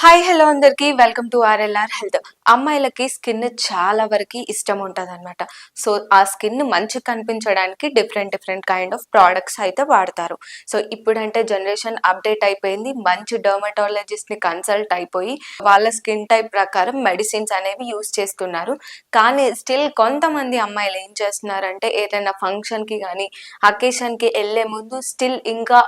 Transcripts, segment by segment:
Hi hello అందరికి welcome to RLR health. అమ్మాయిలకి skin చాలా వరకు ఇష్టం ఉంటుంది అనమాట. సో ఆ స్కిన్ మంచి కనిపించడానికి different different kind of products అయితే వాడతారు. సో ఇప్పుడంటే జనరేషన్ అప్డేట్ అయిపోయింది. మంచి డర్మటాలజిస్ట్ ని కన్సల్ట్ అయిపోయి వాళ్ళ స్కిన్ టైప్ ప్రకారం మెడిసిన్స్ అనేవి యూస్ చేస్తున్నారు. కానీ స్టిల్ కొంతమంది అమ్మాయిలు ఏం చేస్తున్నారంటే ఏదైనా ఫంక్షన్ కి కానీ అకేషన్ కి వెళ్లే ముందు స్టిల్ ఇంకా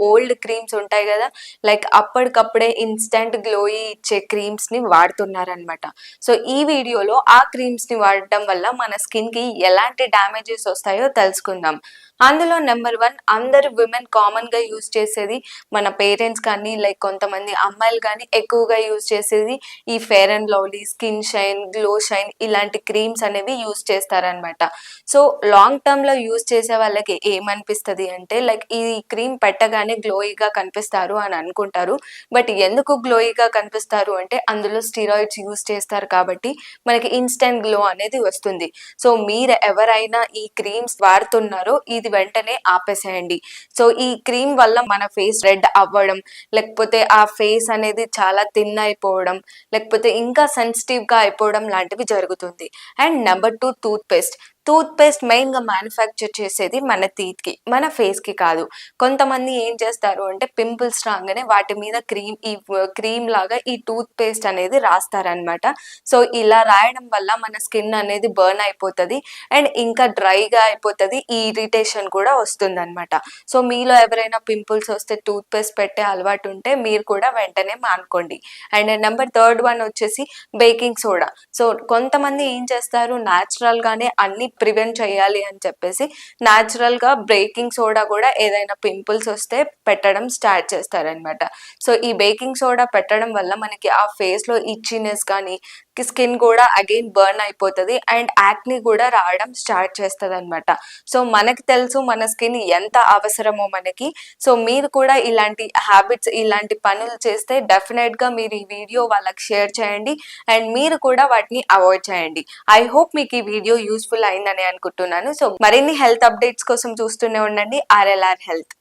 ఓల్డ్ క్రీమ్స్ ఉంటాయి కదా, లైక్ అప్పటికప్పుడే ఇన్స్టెంట్ గ్లో ఇచ్చే క్రీమ్స్ ని వాడుతున్నారనమాట. సో ఈ వీడియోలో ఆ క్రీమ్స్ ని వాడటం వల్ల మన స్కిన్ కి ఎలాంటి డ్యామేజెస్ వస్తాయో తెలుసుకుందాం. అందులో నెంబర్ 1, అందరు విమెన్ కామన్ గా యూజ్ చేసేది, మన పేరెంట్స్ కానీ లైక్ కొంతమంది అమ్మాయిలు కానీ ఎక్కువగా యూజ్ చేసేది ఈ fair and lovely, skin shine, glow shine ఇలాంటి క్రీమ్స్ అనేవి యూజ్ చేస్తారనమాట. సో లాంగ్ టర్మ్ లో యూజ్ చేసే వాళ్ళకి ఏమనిపిస్తుంది అంటే లైక్ ఈ క్రీమ్ పెట్టగానే గ్లోయిగా కనిపిస్తారు అని అనుకుంటారు. బట్ ఎందుకు గ్లోయిగా కనిపిస్తారు అంటే అందులో స్టీరాయిడ్స్ యూజ్ చేస్తారు కాబట్టి మనకి ఇన్స్టెంట్ గ్లో అనేది వస్తుంది. సో మీరు ఎవరైనా ఈ క్రీమ్స్ వాడుతున్నారో ఇది వెంటనే ఆపేసేయండి. సో ఈ క్రీమ్ వల్ల మన ఫేస్ రెడ్ అవ్వడం, లేకపోతే ఆ ఫేస్ అనేది చాలా థిన్ అయిపోవడం, లేకపోతే ఇంకా సెన్సిటివ్ గా అయిపోవడం లాంటివి జరుగుతుంది. And number 2, toothpaste main గా మ్యానుఫ్యాక్చర్ చేసేది మన టీత్ కి, మన ఫేస్ కి కాదు. కొంతమంది ఏం చేస్తారు అంటే పింపుల్స్ రాగానే వాటి మీద క్రీమ్ లాగా ఈ టూత్ పేస్ట్ అనేది రాస్తారనమాట. సో ఇలా రాయడం వల్ల మన స్కిన్ అనేది బర్న్ అయిపోతుంది అండ్ ఇంకా డ్రైగా అయిపోతుంది, ఈ ఇరిటేషన్ కూడా వస్తుంది అనమాట. సో మీలో ఎవరైనా పింపుల్స్ వస్తే టూత్ పేస్ట్ పెట్టే అలవాటు ఉంటే మీరు కూడా వెంటనే మానుకోండి. అండ్ నెంబర్ 3 వచ్చేసి బేకింగ్ సోడా. సో కొంతమంది ఏం చేస్తారు, న్యాచురల్ గానే అన్ని ప్రివెంట్ చేయాలి అని చెప్పేసి న్యాచురల్ గా బేకింగ్ సోడా కూడా ఏదైనా పింపుల్స్ వస్తే పెట్టడం స్టార్ట్ చేస్తారనమాట. సో ఈ బేకింగ్ సోడా పెట్టడం వల్ల మనకి ఆ ఫేస్ లో ఇచ్చినెస్ కానీ స్కిన్ కూడా అగైన్ బర్న్ అయిపోతుంది అండ్ యాక్ని కూడా రావడం స్టార్ట్ చేస్తుంది అనమాట. సో మనకి తెలుసు మన స్కిన్ ఎంత అవసరమో మనకి. సో మీరు కూడా ఇలాంటి హ్యాబిట్స్, ఇలాంటి పనులు చేస్తే డెఫినెట్ గా మీరు ఈ వీడియో వాళ్ళకి షేర్ చేయండి అండ్ మీరు కూడా వాటిని అవాయిడ్ చేయండి. ఐ హోప్ మీకు ఈ వీడియో యూస్ఫుల్ అయిందని అనుకుంటున్నాను. సో మరిన్ని హెల్త్ అప్డేట్స్ కోసం చూస్తూనే ఉండండి ఆర్ఎల్ఆర్ హెల్త్.